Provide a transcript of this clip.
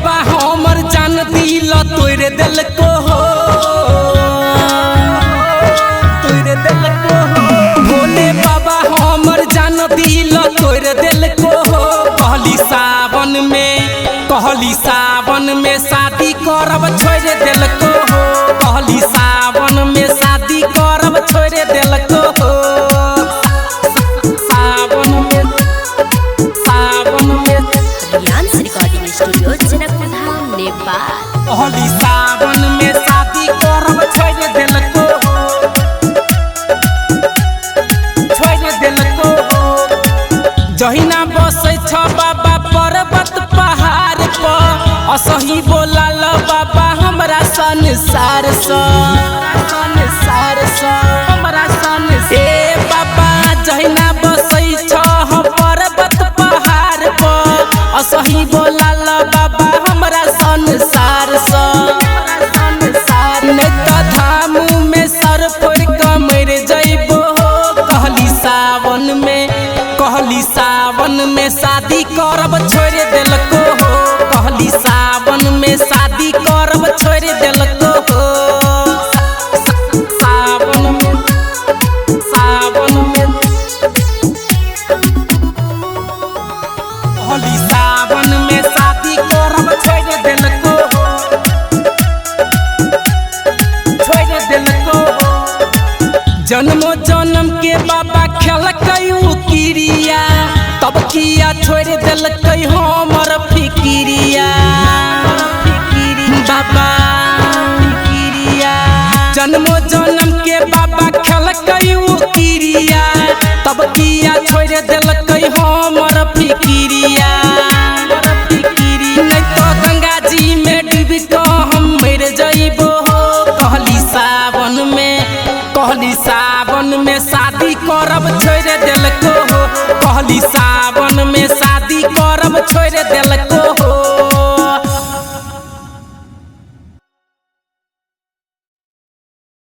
बाबा हमर जान दिल तोरे दिल को हो, तोरे दिल को हो। भोले बाबा हमर जान दिल तोरे दिल को हो। कहली सावन में शादी करब छोड़ दिल को हो। कहली सावन में शादी करब छोड़ दिल को हो। सावन में रियांस रिकॉर्डिंग स्टूडियो जनकपुर धाम नेपाल। कहली सावन में शादी करब छोड़ दिल को हो, छोड़ दिल को हो। जहिना बसे छ बाबा पर्वत पहाड़ पर, असही बोलाल बाबा हमरा संसार सँ, हमरा संसार। ए बाबा जहिना बसे छ पर्वत पहाड़ पर, असही बोलाल बाबा हमरा संसार सँ। नहीं तो धाम में सर फोड़ के मर जइबो। कहली सावन में शादी करब छोड़ दिल को हो। कहली सावन में शादी करब छोड़ दिल को हो। सावन में कहली सावन में शादी करब छोड़ दिल को हो, छोड़ दिल को हो। जन्मो जन्म के बाबा खेलकयू किरिया, तब किया छोड़ दिलकै हमर फिकिरिया। बाबा फिकिरिया जन्मो जन्म के बाबा खेलकयू किरिया, तब किया छोड़ दिलकै हमर फिकिरिया। नहीं तो गंगा जी में डूब के हम मर जइबो। कहली सावन में शादी करब छोड़ दिल को हो। कहली सावन में शादी करब छोड़ दिल